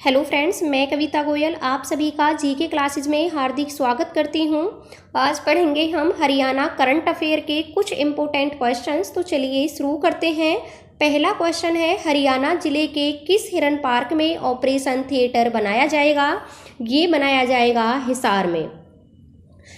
Hello friends, मैं कविता गोयल आप सभी का जीके क्लासेस में हार्दिक स्वागत करती हूं। आज पढ़ेंगे हम हरियाणा करंट अफेयर के कुछ इम्पोर्टेंट क्वेश्चंस। तो चलिए शुरू करते हैं। पहला क्वेश्चन है, हरियाणा जिले के किस हिरन पार्क में ऑपरेशन थिएटर बनाया जाएगा? ये बनाया जाएगा हिसार में।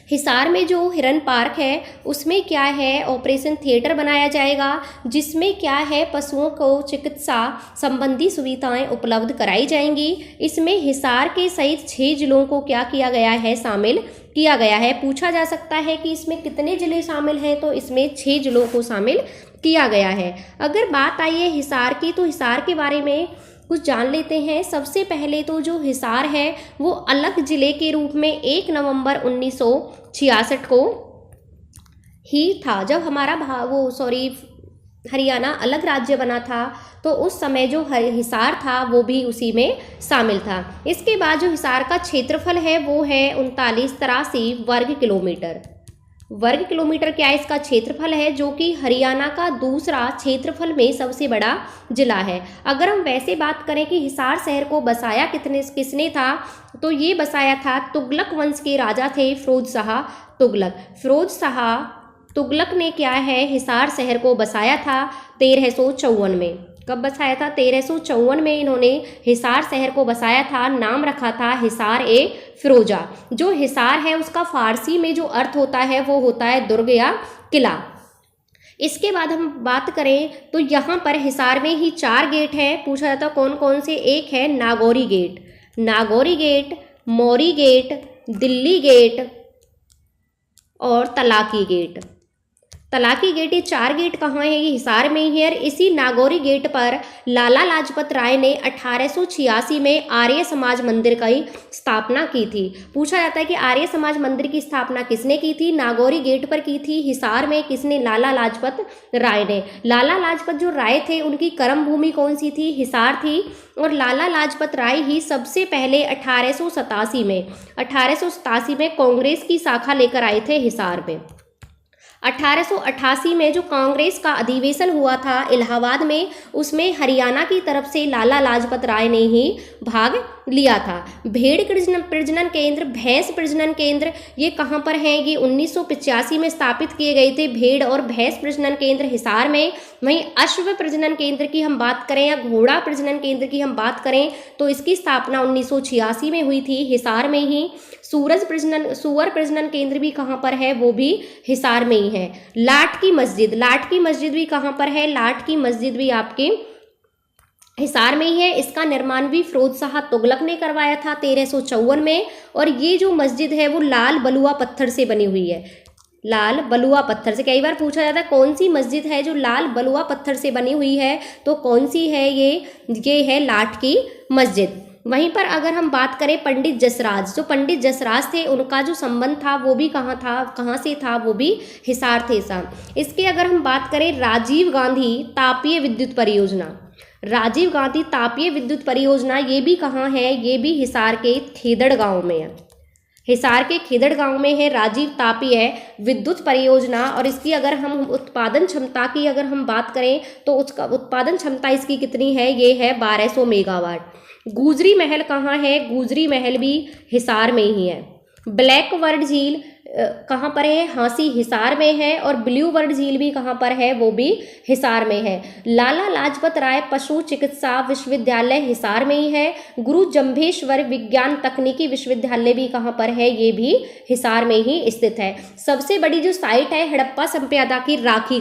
हिसार में जो हिरन पार्क है उसमें क्या है, ऑपरेशन थिएटर बनाया जाएगा, जिसमें क्या है, पशुओं को चिकित्सा संबंधी सुविधाएं उपलब्ध कराई जाएंगी। इसमें हिसार के सहित 6 जिलों को क्या किया गया है, शामिल किया गया है। पूछा जा सकता है कि इसमें कितने जिले शामिल हैं, तो इसमें 6 जिलों को शामिल किया गया है। अगर बात आई है हिसार की, तो हिसार के बारे में कुछ जान लेते हैं। सबसे पहले तो जो हिसार है वो अलग जिले के रूप में 1 नवंबर 1966 को ही था, जब हमारा हरियाणा अलग राज्य बना था। तो उस समय जो हिसार था वो भी उसी में शामिल था। इसके बाद जो हिसार का क्षेत्रफल है वो है 3983 वर्ग किलोमीटर क्या इसका क्षेत्रफल है, जो कि हरियाणा का दूसरा क्षेत्रफल में सबसे बड़ा जिला है। अगर हम वैसे बात करें कि हिसार शहर को बसाया किसने था, तो ये बसाया था तुगलक वंश के राजा थे फिरोज शाह तुगलक। फिरोज शाह तुगलक ने क्या है, हिसार शहर को बसाया था 1354 में। कब बसाया था? 1354 में इन्होंने हिसार शहर को बसाया था। नाम रखा था हिसार ए फिरोजा। जो हिसार है उसका फारसी में जो अर्थ होता है वो होता है दुर्ग या किला। इसके बाद हम बात करें तो यहाँ पर हिसार में ही 4 गेट हैं। पूछा जाता कौन कौन से? एक है नागौरी गेट, मौरी गेट, दिल्ली गेट और तलाकी गेट। तलाकी गेट, ये 4 गेट कहाँ है? ये हिसार में ही है। इसी नागौरी गेट पर लाला लाजपत राय ने 1886 में आर्य समाज मंदिर की स्थापना की थी। पूछा जाता है कि आर्य समाज मंदिर की स्थापना किसने की थी? नागौरी गेट पर की थी। हिसार में किसने? लाला लाजपत राय ने। लाला लाजपत जो राय थे उनकी कर्म भूमि कौन सी थी? हिसार थी। और लाला लाजपत राय ही सबसे पहले 1887 में कांग्रेस की शाखा लेकर आए थे हिसार में। 1888 में जो कांग्रेस का अधिवेशन हुआ था इलाहाबाद में, उसमें हरियाणा की तरफ से लाला लाजपत राय ने ही भाग लिया था। भेड़ प्रजनन केंद्र, भैंस प्रजनन केंद्र, ये कहाँ पर हैं? ये 1985 में स्थापित किए गए थे भेड़ और भैंस प्रजनन केंद्र हिसार में। वहीं अश्व प्रजनन केंद्र की हम बात करें या घोड़ा प्रजनन केंद्र की हम बात करें तो इसकी स्थापना 1986 में हुई थी हिसार में ही। सुअर प्रजनन केंद्र भी कहाँ पर है? वो भी हिसार में ही है। लाट की मस्जिद भी कहाँ पर है? लाट की मस्जिद भी आपके हिसार में ही है। इसका निर्माण भी फिरोज शाह तुगलक ने करवाया था 1354 में। और ये जो मस्जिद है वो लाल बलुआ पत्थर से बनी हुई है। लाल बलुआ पत्थर से कई बार पूछा जाता है कौन सी मस्जिद है जो लाल बलुआ पत्थर से बनी हुई है, तो कौन सी है? ये है लाट की मस्जिद। वहीं पर अगर हम बात करें पंडित जसराज, जो पंडित जसराज थे उनका जो संबंध था वो भी कहाँ से था? वो भी हिसार थे साहब। इसके अगर हम बात करें राजीव गांधी तापीय विद्युत परियोजना, ये भी कहाँ है? ये भी हिसार के खेदड़ गांव में है। हिसार के खेदड़ गांव में है राजीव तापीय विद्युत परियोजना। और इसकी अगर हम उत्पादन क्षमता की अगर हम बात करें तो उसका उत्पादन क्षमता इसकी कितनी है? ये है 1200 मेगावाट। गुजरी महल कहाँ है? गुजरी महल भी हिसार में ही है। ब्लैक वर्ड झील कहाँ पर है? हांसी हिसार में है। और ब्लू वर्ड झील भी कहाँ पर है? वो भी हिसार में है। लाला लाजपत राय पशु चिकित्सा विश्वविद्यालय हिसार में ही है। गुरु जम्भेश्वर विज्ञान तकनीकी विश्वविद्यालय भी कहाँ पर है? ये भी हिसार में ही स्थित है। सबसे बड़ी जो साइट है हड़प्पा सभ्यता की राखी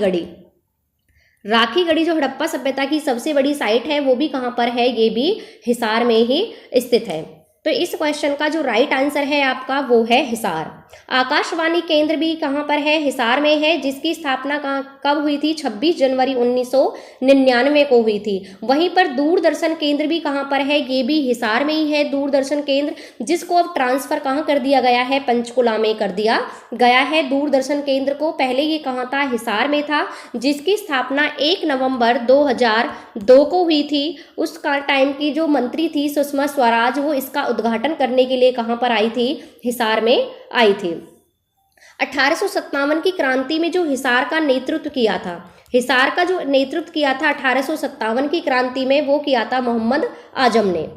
गढ़ी जो हड़प्पा सभ्यता की सबसे बड़ी साइट है वो भी कहाँ पर है? ये भी हिसार में ही स्थित है। तो इस क्वेश्चन का जो राइट आंसर है आपका वो है हिसार। आकाशवाणी केंद्र भी कहाँ पर है? हिसार में है, जिसकी स्थापना कब हुई थी? 26 जनवरी 1999 को हुई थी। वहीं पर दूरदर्शन केंद्र भी कहाँ पर है? ये भी हिसार में ही है दूरदर्शन केंद्र, जिसको अब ट्रांसफर कहाँ कर दिया गया है? पंचकुला में कर दिया गया है दूरदर्शन केंद्र को। पहले ये कहाँ था? हिसार में था, जिसकी स्थापना 1 नवंबर 2002 को हुई थी। उस टाइम की जो मंत्री थी सुषमा स्वराज, वो इसका उद्घाटन करने के लिए कहाँ पर आई थी? हिसार में आई थी। 1857 की क्रांति में जो हिसार का नेतृत्व किया था, 1857 की क्रांति में वो किया था मोहम्मद आजम ने।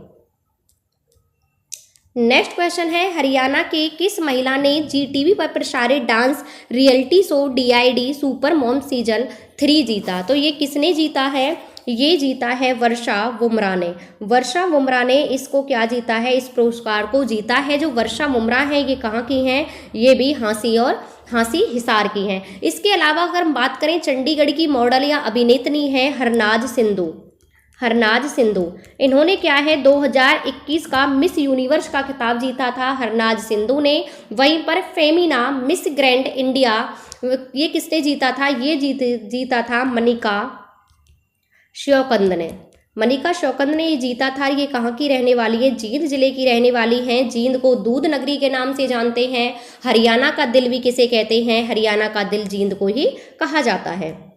नेक्स्ट क्वेश्चन है, हरियाणा के किस महिला ने जी टीवी पर प्रसारित dance reality show DID super mom season 3 जीता? तो ये किसने जीता है? ये जीता है वर्षा वुमरा ने। वर्षा वुमरा ने इसको क्या जीता है? इस पुरस्कार को जीता है। जो वर्षा वुमरा है ये कहाँ की हैं? ये भी हांसी हिसार की हैं। इसके अलावा अगर हम बात करें, चंडीगढ़ की मॉडल या अभिनेत्री है हरनाज सिंधु। इन्होंने क्या है 2021 का मिस यूनिवर्स का खिताब जीता था हरनाज सिंधु ने। वहीं पर फेमिना मिस ग्रैंड इंडिया ये किसने जीता था? ये जीता था मनिका शौकंद ने ये जीता था। ये कहाँ की रहने वाली है? जींद जिले की रहने वाली हैं। जींद को दूध नगरी के नाम से जानते हैं। हरियाणा का दिल भी किसे कहते हैं? हरियाणा का दिल जींद को ही कहा जाता है।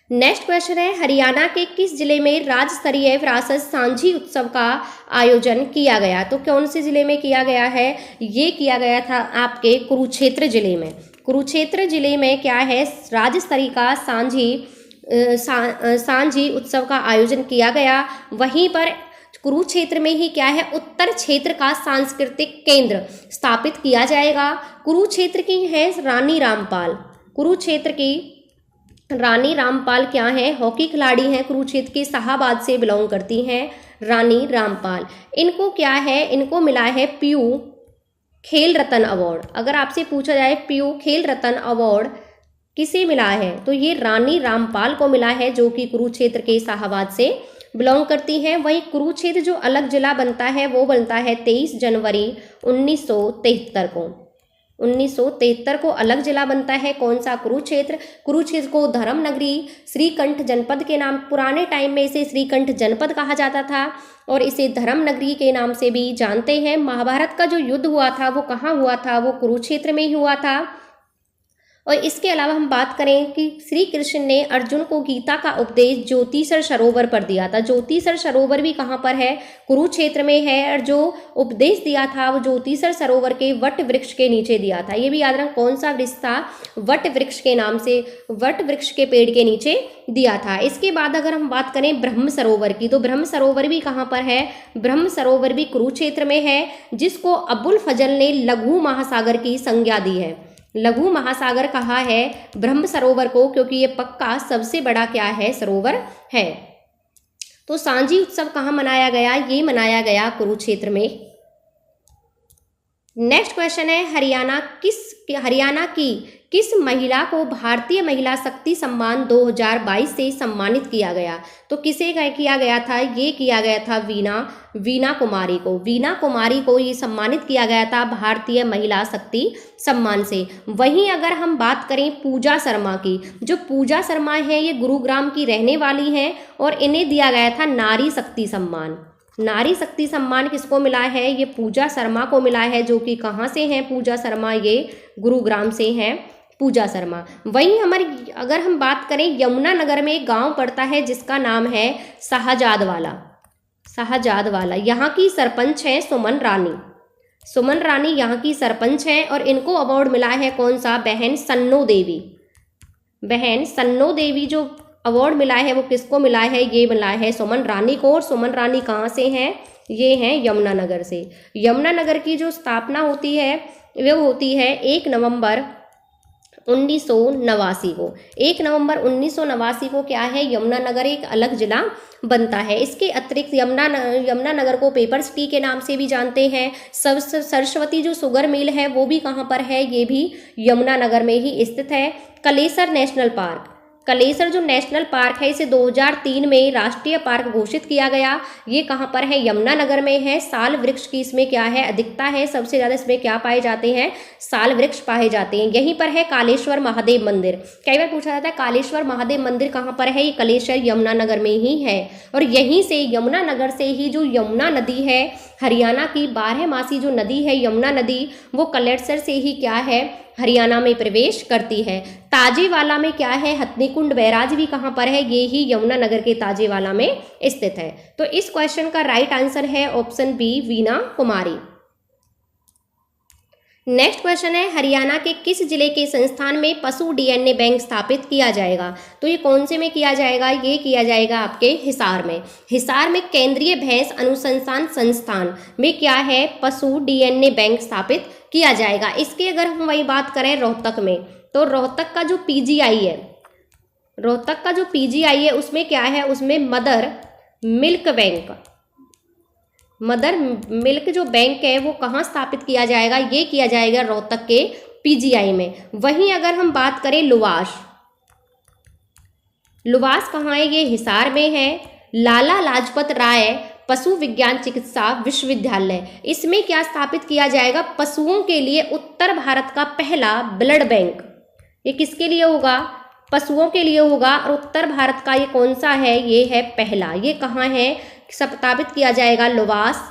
नेक्स्ट क्वेश्चन है, हरियाणा के किस जिले में राज्य स्तरीय विरासत सांझी उत्सव का आयोजन किया गया? तो कौन से जिले में किया गया है? ये किया गया था आपके कुरुक्षेत्र जिले में। कुरुक्षेत्र जिले में क्या है, राज्य स्तरीय का सांझी उत्सव का आयोजन किया गया। वहीं पर कुरुक्षेत्र में ही क्या है, उत्तर क्षेत्र का सांस्कृतिक केंद्र स्थापित किया जाएगा। कुरुक्षेत्र की है रानी रामपाल। कुरुक्षेत्र की रानी रामपाल क्या है? हॉकी खिलाड़ी हैं, कुरुक्षेत्र की शाहाबाद से बिलोंग करती हैं रानी रामपाल। इनको क्या है, इनको मिला है पीयू खेल रत्न अवार्ड। अगर आपसे पूछा जाए पीयू खेल रत्न अवार्ड किसे मिला है, तो ये रानी रामपाल को मिला है, जो कि कुरुक्षेत्र के शाहाबाद से बिलोंग करती हैं। वहीं कुरुक्षेत्र जो अलग जिला बनता है वो बनता है 23 जनवरी 1973 को। 1973 को अलग जिला बनता है। कौन सा? कुरुक्षेत्र। कुरुक्षेत्र को धर्म नगरी श्रीकंठ जनपद के नाम, पुराने टाइम में इसे श्रीकंठ जनपद कहा जाता था और इसे धर्म नगरी के नाम से भी जानते हैं। महाभारत का जो युद्ध हुआ था वो कहाँ हुआ था? वो कुरुक्षेत्र में ही हुआ था। और इसके अलावा हम बात करें कि श्री कृष्ण ने अर्जुन को गीता का उपदेश ज्योतिसर सरोवर पर दिया था। ज्योतिसर सरोवर भी कहाँ पर है? कुरुक्षेत्र में है। और जो उपदेश दिया था वो ज्योतिसर सरोवर के वट वृक्ष के नीचे दिया था। ये भी याद रख, कौन सा वृक्ष था? वट वृक्ष के नाम से, वट वृक्ष के पेड़ के नीचे दिया था। इसके बाद अगर हम बात करें ब्रह्म सरोवर की, तो ब्रह्म सरोवर भी कहाँ पर है? ब्रह्म सरोवर भी कुरुक्षेत्र में है, जिसको अबुल फजल ने लघु महासागर की संज्ञा दी है। लघु महासागर कहा है ब्रह्म सरोवर को, क्योंकि ये पक्का सबसे बड़ा क्या है? सरोवर है। तो सांझी उत्सव कहाँ मनाया गया? ये मनाया गया कुरुक्षेत्र में। नेक्स्ट क्वेश्चन है, हरियाणा की किस महिला को भारतीय महिला शक्ति सम्मान 2022 से सम्मानित किया गया? तो किसे किया गया था? ये किया गया था वीना कुमारी को। वीना कुमारी को ये सम्मानित किया गया था भारतीय महिला शक्ति सम्मान से। वहीं अगर हम बात करें पूजा शर्मा की, जो पूजा शर्मा है ये गुरुग्राम की रहने वाली हैं और इन्हें दिया गया था नारी शक्ति सम्मान। नारी शक्ति सम्मान किसको मिला है? ये पूजा शर्मा को मिला है, जो कि कहाँ से हैं पूजा शर्मा? ये गुरुग्राम से हैं पूजा शर्मा। वहीं अगर हम बात करें, यमुनानगर में एक गांव पड़ता है जिसका नाम है शाहजादवाला। यहाँ की सरपंच है सुमन रानी यहाँ की सरपंच हैं और इनको अवार्ड मिला है कौन सा? बहन सन्नो देवी जो अवार्ड मिला है वो किसको मिला है? ये मिला है सुमन रानी को। और सुमन रानी कहाँ से हैं? ये हैं यमुनानगर से। यमुनानगर की जो स्थापना होती है वो होती है 1 नवंबर 1989 को। 1 नवंबर 1989 को क्या है? यमुनानगर एक अलग जिला बनता है। इसके अतिरिक्त यमुनानगर को पेपर सिटी के नाम से भी जानते हैं। सरस्वती जो शुगर मिल है वो भी कहाँ पर है? ये भी यमुनानगर में ही स्थित है। कलेसर जो नेशनल पार्क है इसे 2003 में राष्ट्रीय पार्क घोषित किया गया। ये कहाँ पर है? यमुनानगर में है। साल वृक्ष की इसमें क्या है? अधिकता है। सबसे ज़्यादा इसमें क्या पाए जाते हैं? साल वृक्ष पाए जाते हैं। यहीं पर है कालेश्वर महादेव मंदिर। कई बार पूछा जाता है कालेश्वर महादेव मंदिर कहाँ पर है? ये कलेश्वर यमुनानगर में ही है। और यहीं से यमुनानगर से ही जो यमुना नदी है, हरियाणा की 12मासी जो नदी है यमुना नदी, वो कलेसर से ही क्या है? हरियाणा में प्रवेश करती है। ताजेवाला में क्या है? हथनीकुंड बैराज भी कहाँ पर है? ये ही यमुनानगर के ताजेवाला में स्थित है। तो इस क्वेश्चन का राइट आंसर है ऑप्शन बी, वीना कुमारी। नेक्स्ट क्वेश्चन है, हरियाणा के किस जिले के संस्थान में पशु डीएनए बैंक स्थापित किया जाएगा? तो ये कौन से में किया जाएगा? ये किया जाएगा आपके हिसार में। हिसार में केंद्रीय भैंस अनुसंधान संस्थान में क्या है, पशु डीएनए बैंक स्थापित किया जाएगा। इसकी अगर हम वही बात करें रोहतक में, तो रोहतक का जो पीजीआई है, रोहतक का जो पीजीआई है उसमें क्या है, उसमें mother milk bank, mother milk जो बैंक है वो कहाँ स्थापित किया जाएगा? ये किया जाएगा रोहतक के पीजीआई में। वहीं अगर हम बात करें लुवास, लुवास कहाँ है? ये हिसार में है। लाला लाजपत राय पशु विज्ञान चिकित्सा विश्वविद्यालय, इसमें क्या स्थापित किया जाएगा? पशुओं के लिए उत्तर भारत का पहला ब्लड बैंक। ये किसके लिए होगा? पशुओं के लिए होगा। और उत्तर भारत का ये कौन सा है? ये है पहला। ये कहाँ है स्थापित किया जाएगा? लुवास,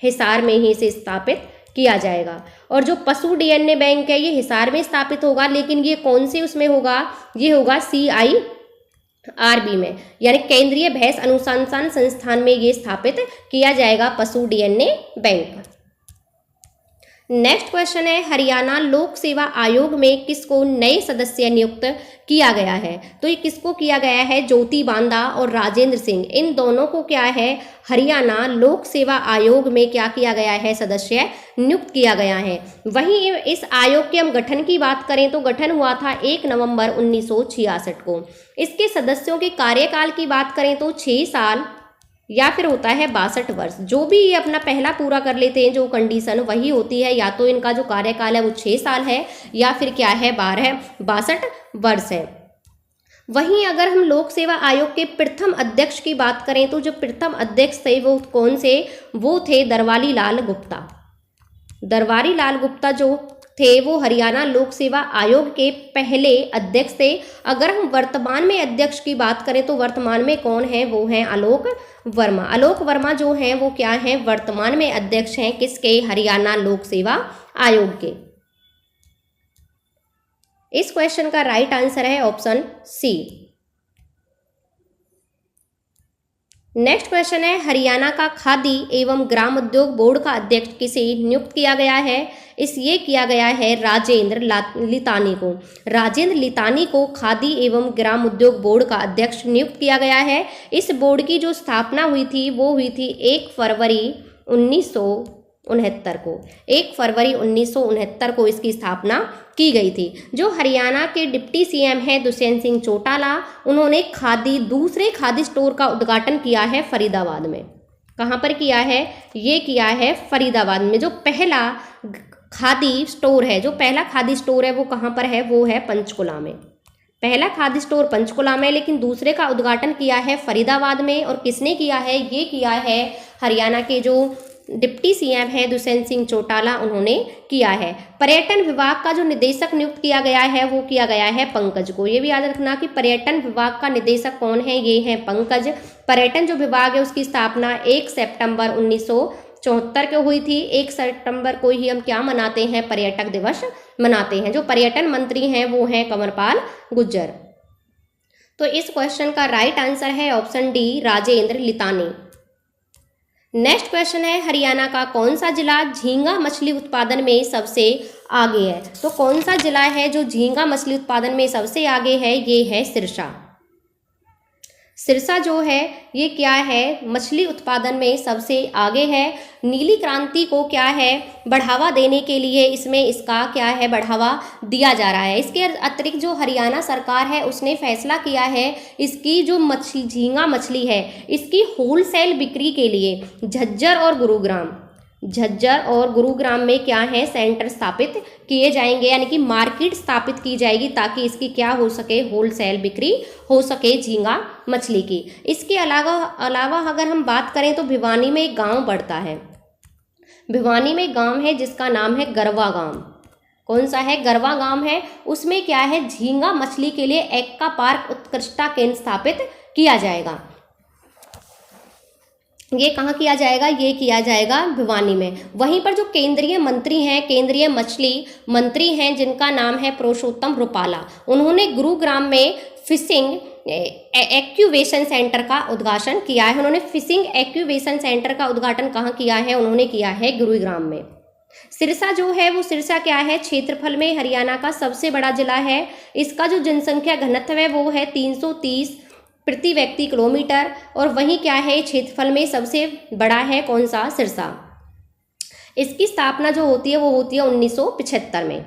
हिसार में ही इसे स्थापित किया जाएगा। और जो पशु डीएनए बैंक है ये हिसार में स्थापित होगा, लेकिन ये कौन से उसमें होगा? ये होगा CIRB में, यानी केंद्रीय भैंस अनुसंधान संस्थान में ये स्थापित किया जाएगा पशु डीएनए बैंक। नेक्स्ट क्वेश्चन है, हरियाणा लोक सेवा आयोग में किसको नए सदस्य नियुक्त किया गया है? तो ये किसको किया गया है? ज्योति बांदा और राजेंद्र सिंह, इन दोनों को क्या है, हरियाणा लोक सेवा आयोग में क्या किया गया है? सदस्य नियुक्त किया गया है। वहीं इस आयोग के हम गठन की बात करें तो गठन हुआ था 1 नवंबर 1966 को। इसके सदस्यों के कार्यकाल की बात करें तो 6 साल या फिर होता है 62 वर्ष। जो भी ये अपना पहला पूरा कर लेते हैं जो कंडीशन वही होती है, या तो इनका जो कार्यकाल है वो 6 साल है या फिर क्या है 62 वर्ष है। वहीं अगर हम लोक सेवा आयोग के प्रथम अध्यक्ष की बात करें तो जो प्रथम अध्यक्ष थे वो कौन से? वो थे दरवारी लाल गुप्ता। दरबारी लाल गुप्ता जो थे वो हरियाणा लोक सेवा आयोग के पहले अध्यक्ष थे। अगर हम वर्तमान में अध्यक्ष की बात करें तो वर्तमान में कौन है? वो हैं आलोक वर्मा। आलोक वर्मा जो हैं वो क्या हैं? वर्तमान में अध्यक्ष हैं किसके? हरियाणा लोक सेवा आयोग के। इस क्वेश्चन का राइट आंसर है ऑप्शन सी। नेक्स्ट क्वेश्चन है, हरियाणा का खादी एवं ग्राम उद्योग बोर्ड का अध्यक्ष किसे नियुक्त किया गया है? ये किया गया है राजेंद्र लितानी को। राजेंद्र लितानी को खादी एवं ग्राम उद्योग बोर्ड का अध्यक्ष नियुक्त किया गया है। इस बोर्ड की जो स्थापना हुई थी वो हुई थी 1 फरवरी 1969 को। 1 फरवरी 1969 को इसकी स्थापना की गई थी। जो हरियाणा के डिप्टी सीएम हैं दुष्यंत सिंह चौटाला, उन्होंने दूसरे खादी स्टोर का उद्घाटन किया है फरीदाबाद में। कहाँ पर किया है? ये किया है फरीदाबाद में। जो पहला खादी स्टोर है, जो पहला खादी स्टोर है वो कहाँ पर है? वो है पंचकुला में। पहला खादी स्टोर पंचकुला में, लेकिन दूसरे का उद्घाटन किया है फरीदाबाद में। और किसने किया है? ये किया है हरियाणा के जो डिप्टी सीएम है दुष्यंत सिंह चौटाला, उन्होंने किया है। पर्यटन विभाग का जो निदेशक नियुक्त किया गया है वो किया गया है पंकज को। ये भी याद रखना कि पर्यटन विभाग का निदेशक कौन है? ये है पंकज। पर्यटन जो विभाग है उसकी स्थापना 1 सितंबर 1974 को हुई थी। 1 सितंबर को ही हम क्या मनाते हैं? पर्यटक दिवस मनाते हैं। जो पर्यटन मंत्री हैं वो हैं कंवरपाल गुर्जर। तो इस क्वेश्चन का राइट आंसर है option D, Rajendra Litani. Next question है, हरियाणा का कौन सा जिला झींगा मछली उत्पादन में सबसे आगे है? तो कौन सा जिला है जो झींगा मछली उत्पादन में सबसे आगे है? ये है सिरसा। सिरसा जो है ये क्या है? मछली उत्पादन में सबसे आगे है। नीली क्रांति को क्या है? बढ़ावा देने के लिए इसमें इसका क्या है? बढ़ावा दिया जा रहा है। इसके अतिरिक्त जो हरियाणा सरकार है उसने फैसला किया है इसकी जो मछली झींगा मछली है इसकी होलसेल बिक्री के लिए झज्जर और गुरुग्राम में क्या है? सेंटर स्थापित किए जाएंगे, यानी कि मार्केट स्थापित की जाएगी ताकि इसकी क्या हो सके? होलसेल बिक्री हो सके झींगा मछली की। इसके अलावा अगर हम बात करें तो भिवानी में एक गांव पड़ता है। भिवानी में गांव है जिसका नाम है गरवा गांव। कौन सा है? गरवा गांव है। उसमें क्या है? झींगा मछली के लिए एक्का पार्क उत्कृष्टता केंद्र स्थापित किया जाएगा। ये कहाँ किया जाएगा? ये किया जाएगा भिवानी में। वहीं पर जो केंद्रीय मंत्री हैं, केंद्रीय मछली मंत्री हैं जिनका नाम है पुरुषोत्तम रुपाला, उन्होंने गुरुग्राम में फिशिंग एक्यूवेशन सेंटर का उद्घाटन किया है। उन्होंने फिशिंग एक्यूवेशन सेंटर का उद्घाटन कहाँ किया है? उन्होंने किया है गुरुग्राम में। सिरसा जो है वो सिरसा क्या है, क्षेत्रफल में हरियाणा का सबसे बड़ा जिला है। इसका जो जनसंख्या घनत्व है वो है 330 प्रति व्यक्ति किलोमीटर, और वहीं क्या है क्षेत्रफल में सबसे बड़ा है कौन सा, सिरसा। इसकी स्थापना जो होती है वो होती है 1975 में।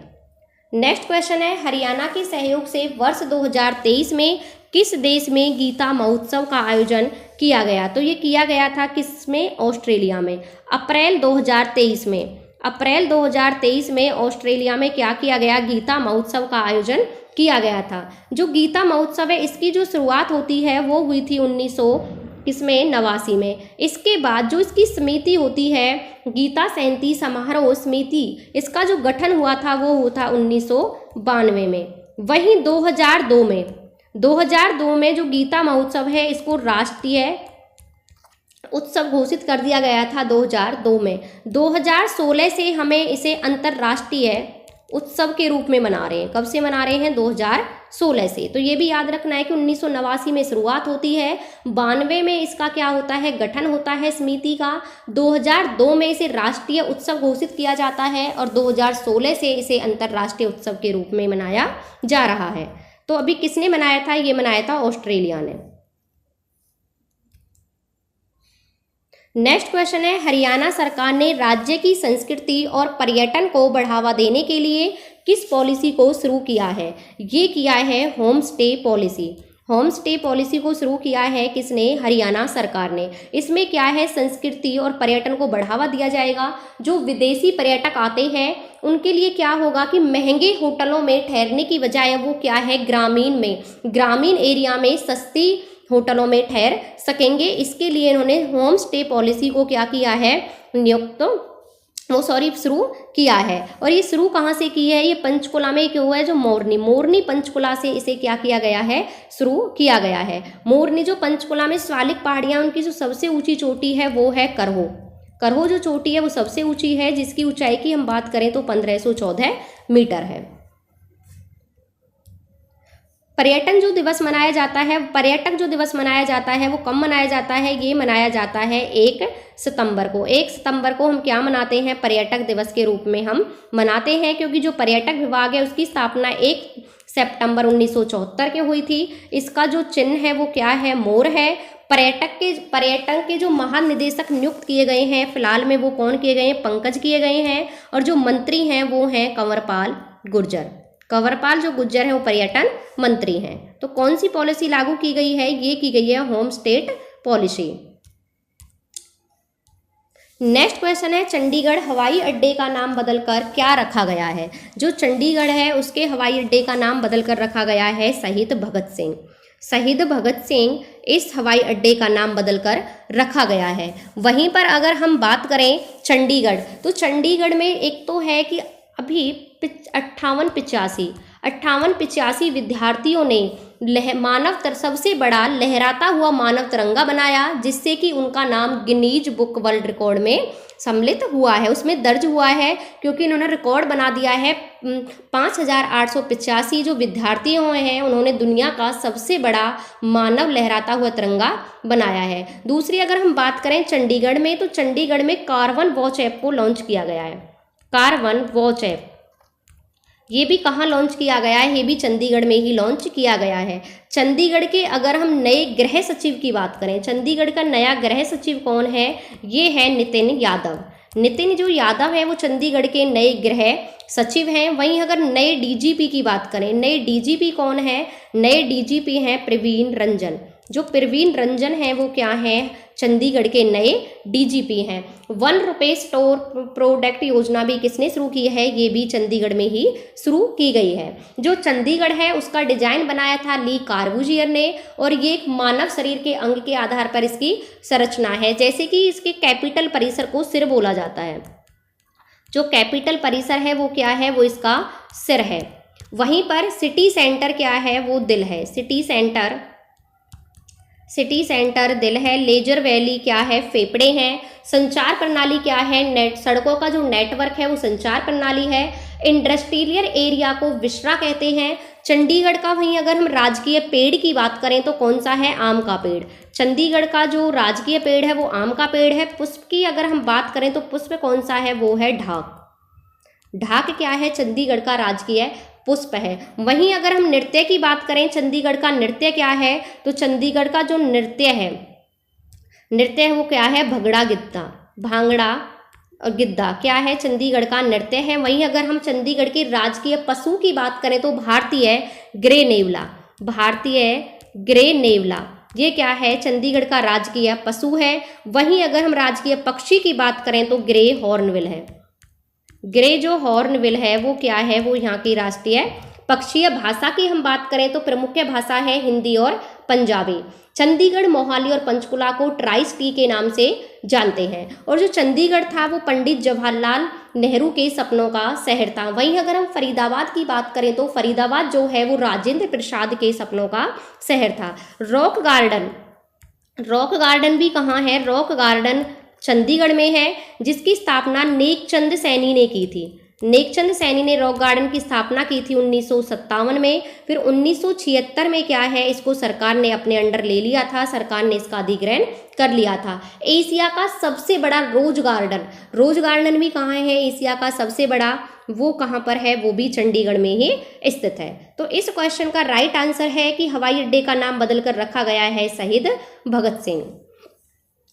नेक्स्ट क्वेश्चन है, हरियाणा के सहयोग से वर्ष 2023 में किस देश में गीता महोत्सव का आयोजन किया गया? तो ये किया गया था किस में, ऑस्ट्रेलिया में। अप्रैल 2023 में, अप्रैल 2023 में ऑस्ट्रेलिया में क्या किया गया, गीता महोत्सव का आयोजन किया गया था। जो गीता महोत्सव है इसकी जो शुरुआत होती है वो हुई थी 1989 में। इसके बाद जो इसकी समिति होती है गीता जयंती समारोह समिति, इसका जो गठन हुआ था वो हुआ था 1992 में। वहीं 2002 में जो गीता महोत्सव है इसको राष्ट्रीय उत्सव घोषित कर दिया गया था 2002 में। 2016 से हमें इसे अंतर्राष्ट्रीय उत्सव के रूप में मना रहे हैं। कब से मना रहे हैं, 2016 से। तो ये भी याद रखना है कि 1989 में शुरुआत होती है, 92 में इसका क्या होता है, गठन होता है समिति का, 2002 में इसे राष्ट्रीय उत्सव घोषित किया जाता है, और 2016 से इसे अंतर्राष्ट्रीय उत्सव के रूप में मनाया जा रहा है। तो अभी किसने मनाया था, ये मनाया था ऑस्ट्रेलिया ने। नेक्स्ट क्वेश्चन है, हरियाणा सरकार ने राज्य की संस्कृति और पर्यटन को बढ़ावा देने के लिए किस पॉलिसी को शुरू किया है? ये किया है home stay policy. Home stay policy को शुरू किया है किसने, हरियाणा सरकार ने। इसमें क्या है, संस्कृति और पर्यटन को बढ़ावा दिया जाएगा। जो विदेशी पर्यटक आते हैं उनके लिए क्या होगा कि महंगे होटलों में ठहरने की बजाय वो क्या है, ग्रामीण एरिया में सस्ती होटलों में ठहर सकेंगे। इसके लिए इन्होंने होम स्टे पॉलिसी को क्या किया है, शुरू किया है। और ये शुरू कहाँ से की है, ये पंचकुला में क्यों है, जो मोरनी पंचकुला से इसे क्या किया गया है, शुरू किया गया है। मोरनी जो पंचकुला में शिवालिक पहाड़ियाँ, उनकी जो सबसे ऊंची चोटी है वो है करहो जो चोटी है वो सबसे ऊंची है, जिसकी ऊंचाई की हम बात करें तो 1514 मीटर है। पर्यटक जो दिवस मनाया जाता है वो कब मनाया जाता है, ये मनाया जाता है 1 सितंबर को। 1 सितंबर को हम क्या मनाते हैं, पर्यटक दिवस के रूप में हम मनाते हैं, क्योंकि जो पर्यटक विभाग है उसकी स्थापना 1 सितंबर 1974 के हुई थी। इसका जो चिन्ह है वो क्या है, मोर है। पर्यटन के जो महानिदेशक नियुक्त किए गए हैं फिलहाल में वो कौन किए गए हैं, पंकज किए गए हैं, और जो मंत्री हैं वो हैं कंवरपाल जो गुर्जर हैं वो पर्यटन मंत्री हैं। तो कौन सी पॉलिसी लागू की गई है, ये की गई है home stay policy. Next question है, चंडीगढ़ हवाई अड्डे का नाम बदलकर क्या रखा गया है? जो चंडीगढ़ है उसके हवाई अड्डे का नाम बदलकर रखा गया है शहीद भगत सिंह इस हवाई अड्डे का नाम बदलकर रखा गया है। वहीं पर अगर हम बात करें चंडीगढ़, तो चंडीगढ़ में एक तो है कि अभी 5885 विद्यार्थियों ने सबसे बड़ा लहराता हुआ मानव तिरंगा बनाया, जिससे कि उनका नाम गिनीज बुक वर्ल्ड रिकॉर्ड में सम्मिलित हुआ है, उसमें दर्ज हुआ है, क्योंकि इन्होंने रिकॉर्ड बना दिया है। 5885 जो विद्यार्थी हुए हैं उन्होंने दुनिया का सबसे बड़ा मानव लहराता हुआ तिरंगा बनाया है। दूसरी अगर हम बात करें चंडीगढ़ में, तो चंडीगढ़ में कारवन वॉच ऐप को लॉन्च किया गया है। कारवन वॉच ऐप ये भी कहाँ लॉन्च किया गया है, ये भी चंडीगढ़ में ही लॉन्च किया गया है। चंडीगढ़ के अगर हम नए गृह सचिव की बात करें, चंडीगढ़ का नया गृह सचिव कौन है, ये है नितिन यादव है वो चंडीगढ़ के नए गृह सचिव हैं। वहीं अगर नए डीजीपी की बात करें, नए डीजीपी कौन है, नए डीजीपी हैं प्रवीण रंजन। जो प्रवीण रंजन है वो क्या है, चंडीगढ़ के नए डीजीपी हैं। ₹1 स्टोर प्रोडक्ट योजना भी किसने शुरू की है, ये भी चंडीगढ़ में ही शुरू की गई है। जो चंडीगढ़ है उसका डिजाइन बनाया था ली कार्बूजियर ने, और ये एक मानव शरीर के अंग के आधार पर इसकी संरचना है। जैसे कि इसके कैपिटल परिसर को सिर बोला जाता है, जो कैपिटल परिसर है वो क्या है, वो इसका सिर है। वहीं पर सिटी सेंटर क्या है, वो दिल है। सिटी सेंटर दिल है। लेजर वैली क्या है, फेफड़े हैं। संचार प्रणाली क्या है, सड़कों का जो नेटवर्क है वो संचार प्रणाली है। इंडस्ट्रियल एरिया को विश्रा कहते हैं चंडीगढ़ का। वहीं अगर हम राजकीय पेड़ की बात करें तो कौन सा है, आम का पेड़। चंडीगढ़ का जो राजकीय पेड़ है वो आम का पेड़ है। पुष्प की अगर हम बात करें तो पुष्प कौन सा है, वो है ढाक। ढाक क्या है? चंडीगढ़ का राजकीय पुष्प है। वहीं अगर हम नृत्य की बात करें, चंडीगढ़ का नृत्य क्या है? तो चंडीगढ़ का जो नृत्य है वो क्या है? भंगड़ा गिद्दा। भांगड़ा और गिद्दा क्या है? चंडीगढ़ का नृत्य है। वहीं अगर हम चंडीगढ़ के राजकीय पशु की बात करें तो भारतीय ग्रे नेवला। भारतीय ग्रे नेवला ये क्या है? चंडीगढ़ का राजकीय पशु है। वहीं अगर हम राजकीय पक्षी की बात करें तो ग्रे हॉर्नबिल है। ग्रे जो हॉर्नबिल है वो क्या है? वो यहाँ की राष्ट्रीय पक्षीय भाषा की हम बात करें तो प्रमुख भाषा है हिंदी और पंजाबी। चंडीगढ़, मोहाली और पंचकुला को ट्राई सिटी के नाम से जानते हैं। और जो चंडीगढ़ था वो पंडित जवाहरलाल नेहरू के सपनों का शहर था। वहीं अगर हम फरीदाबाद की बात करें तो फरीदाबाद जो है वो राजेंद्र प्रसाद के सपनों का शहर था। रॉक गार्डन भी कहाँ है? रॉक गार्डन चंडीगढ़ में है, जिसकी स्थापना नेकचंद सैनी ने की थी। नेकचंद सैनी ने रॉक गार्डन की स्थापना की थी 1957 में। फिर 1976 में क्या है? इसको सरकार ने अपने अंडर ले लिया था, सरकार ने इसका अधिग्रहण कर लिया था। एशिया का सबसे बड़ा रोज गार्डन भी कहाँ है? एशिया का सबसे बड़ा वो कहाँ पर है? वो भी चंडीगढ़ में ही स्थित है। तो इस क्वेश्चन का राइट आंसर है कि हवाई अड्डे का नाम बदलकर रखा गया है शहीद भगत सिंह।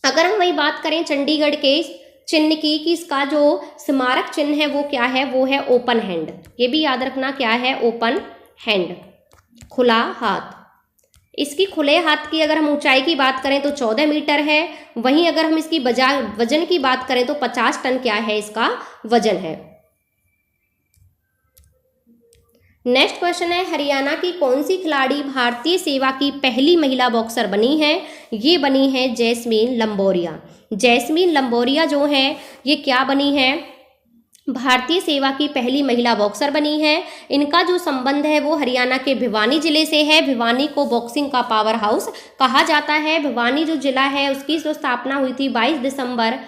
अगर हम वही बात करें चंडीगढ़ के चिन्ह की कि इसका जो स्मारक चिन्ह है वो क्या है? वो है ओपन हैंड। ये भी याद रखना क्या है? ओपन हैंड, खुला हाथ। इसकी खुले हाथ की अगर हम ऊंचाई की बात करें तो 14 मीटर है। वहीं अगर हम इसकी वजन की बात करें तो 50 टन क्या है इसका वजन है। नेक्स्ट क्वेश्चन है, हरियाणा की कौन सी खिलाड़ी भारतीय सेवा की पहली महिला बॉक्सर बनी है? ये बनी है जैस्मीन लंबोरिया। जैस्मीन लंबोरिया जो है ये क्या बनी है? भारतीय सेवा की पहली महिला बॉक्सर बनी है। इनका जो संबंध है वो हरियाणा के भिवानी जिले से है। भिवानी को बॉक्सिंग का पावर हाउस कहा जाता है। भिवानी जो जिला है उसकी जो स्थापना हुई थी 22 दिसंबर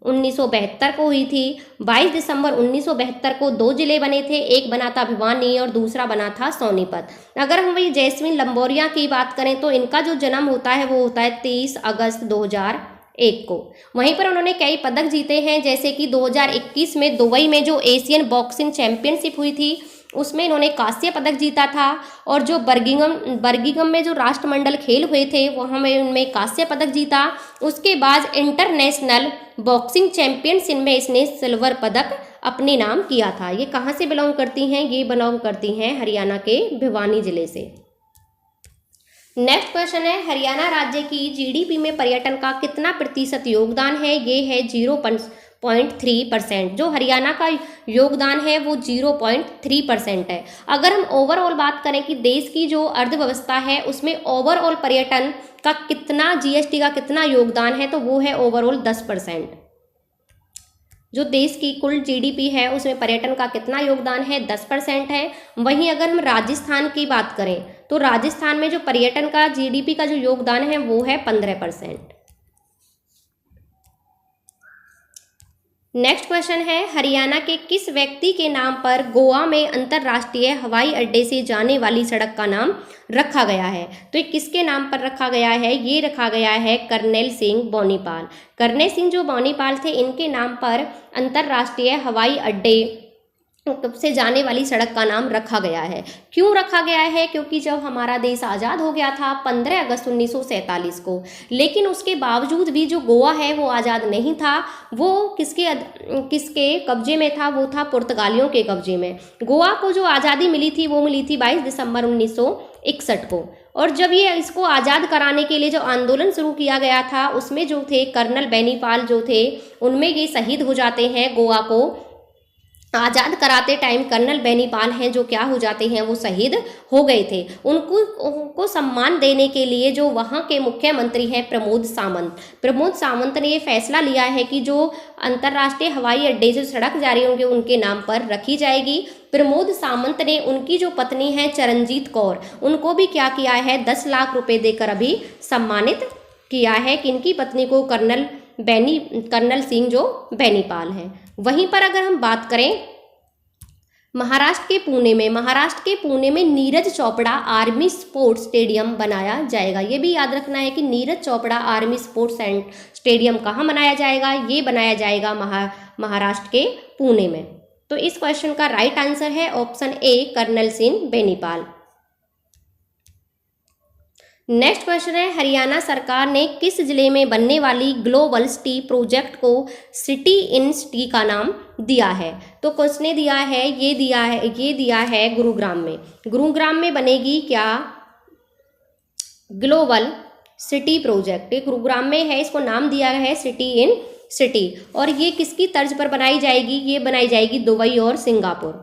1972 को हुई थी। 22 दिसंबर 1972 को 2 जिले बने थे, एक बना था भिवानी और दूसरा बना था सोनीपत। अगर हम वही जैस्मीन लंबोरिया की बात करें तो इनका जो जन्म होता है वो होता है 23 अगस्त 2001 को। वहीं पर उन्होंने कई पदक जीते हैं, जैसे कि 2021 में दुबई में जो एशियन बॉक्सिंग चैंपियनशिप हुई थी उसमें इन्होंने कांस्य पदक जीता था। और जो बर्गिंगम में जो राष्ट्रमंडल खेल हुए थे वहाँ में उनमें कांस्य पदक जीता। उसके बाद इंटरनेशनल बॉक्सिंग चैंपियनशिप में इसने सिल्वर पदक अपने नाम किया था। ये कहाँ से बिलोंग करती हैं? ये बिलोंग करती हैं हरियाणा के भिवानी जिले से। नेक्स्ट क्वेश्चन है, हरियाणा राज्य की जीडीपी में पर्यटन का कितना प्रतिशत योगदान है? ये है 0.3%। जो हरियाणा का योगदान है वो 0.3% है। अगर हम ओवरऑल बात करें कि देश की जो अर्थव्यवस्था है उसमें ओवरऑल पर्यटन का कितना, जीएसटी का कितना योगदान है, तो वो है ओवरऑल 10%। जो देश की कुल जीडीपी है उसमें पर्यटन का कितना योगदान है? 10% है। वहीं अगर हम राजस्थान की बात करें तो राजस्थान में जो पर्यटन का जीडीपी का जो योगदान है वो है 15%। नेक्स्ट क्वेश्चन है, हरियाणा के किस व्यक्ति के नाम पर गोवा में अंतर्राष्ट्रीय हवाई अड्डे से जाने वाली सड़क का नाम रखा गया है? तो ये किसके नाम पर रखा गया है? ये रखा गया है कर्नल सिंह बोनीपाल। कर्नल सिंह जो बोनीपाल थे इनके नाम पर अंतर्राष्ट्रीय हवाई अड्डे से जाने वाली सड़क का नाम रखा गया है। क्यों रखा गया है? क्योंकि जब हमारा देश आज़ाद हो गया था 15 अगस्त 1947 को, लेकिन उसके बावजूद भी जो गोवा है वो आज़ाद नहीं था। वो किसके कब्जे में था? वो था पुर्तगालियों के कब्जे में। गोवा को जो आज़ादी मिली थी वो मिली थी 22 दिसंबर 1961 को। और जब ये इसको आज़ाद कराने के लिए जो आंदोलन शुरू किया गया था उसमें जो थे कर्नल बेनीपाल जो थे उनमें ये शहीद हो जाते हैं। गोवा को आज़ाद कराते टाइम कर्नल बेनीपाल हैं जो क्या हो जाते हैं, वो शहीद हो गए थे। उनको सम्मान देने के लिए जो वहाँ के मुख्यमंत्री हैं प्रमोद सावंत ने ये फैसला लिया है कि जो अंतर्राष्ट्रीय हवाई अड्डे से सड़क जारी होंगे उनके नाम पर रखी जाएगी। प्रमोद सावंत ने उनकी जो पत्नी है चरणजीत कौर, उनको भी क्या किया है, 10 लाख रुपए देकर अभी सम्मानित किया है कि इनकी पत्नी को कर्नल सिंह जो बेनीपाल हैं। वहीं पर अगर हम बात करें महाराष्ट्र के पुणे में Neeraj Chopra army sports stadium बनाया जाएगा। ये भी याद रखना है कि Neeraj Chopra army sports stadium कहाँ बनाया जाएगा? ये बनाया जाएगा महाराष्ट्र के पुणे में। तो इस क्वेश्चन का राइट आंसर है option A colonel Singh Benipal. Next question है, हरियाणा सरकार ने किस जिले में बनने वाली ग्लोबल सिटी प्रोजेक्ट को सिटी इन सिटी का नाम दिया है? तो क्वेश्चन ने दिया है, ये दिया है गुरुग्राम में। गुरुग्राम में बनेगी क्या ग्लोबल सिटी प्रोजेक्ट? गुरुग्राम में है, इसको नाम दिया है सिटी इन सिटी। और ये किसकी तर्ज पर बनाई जाएगी? ये बनाई जाएगी दुबई और सिंगापुर।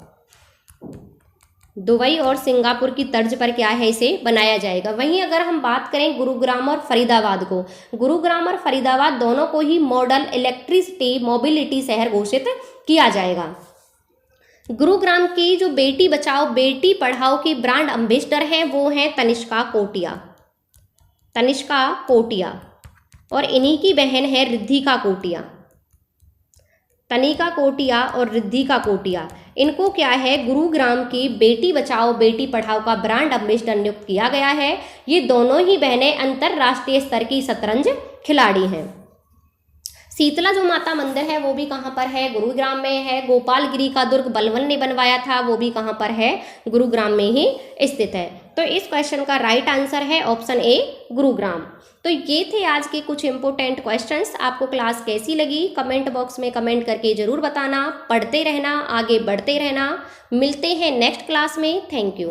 दुबई और सिंगापुर की तर्ज पर क्या है, इसे बनाया जाएगा। वहीं अगर हम बात करें गुरुग्राम और फरीदाबाद को, गुरुग्राम और फरीदाबाद दोनों को ही मॉडल इलेक्ट्रिसिटी मोबिलिटी शहर घोषित किया जाएगा। गुरुग्राम की जो बेटी बचाओ बेटी पढ़ाओ की ब्रांड एम्बेसडर हैं वो हैं तनिष्का कोटिया। तनिष्का कोटिया और इन्हीं की बहन है रिद्धिका कोटिया। तनिका कोटिया और रिद्धिका कोटिया, इनको क्या है गुरुग्राम की बेटी बचाओ बेटी पढ़ाओ का ब्रांड एम्बेसडर नियुक्त किया गया है। ये दोनों ही बहनें अंतरराष्ट्रीय स्तर की शतरंज खिलाड़ी हैं। शीतला जो माता मंदिर है वो भी कहाँ पर है? गुरुग्राम में है। गोपालगिरी का दुर्ग बलवन ने बनवाया था, वो भी कहाँ पर है? गुरुग्राम में ही स्थित है। तो इस क्वेश्चन का राइट आंसर है ऑप्शन ए गुरुग्राम। तो ये थे आज के कुछ इंपॉर्टेंट क्वेश्चंस। आपको क्लास कैसी लगी कमेंट बॉक्स में कमेंट करके जरूर बताना। पढ़ते रहना, आगे बढ़ते रहना। मिलते हैं नेक्स्ट क्लास में। Thank you.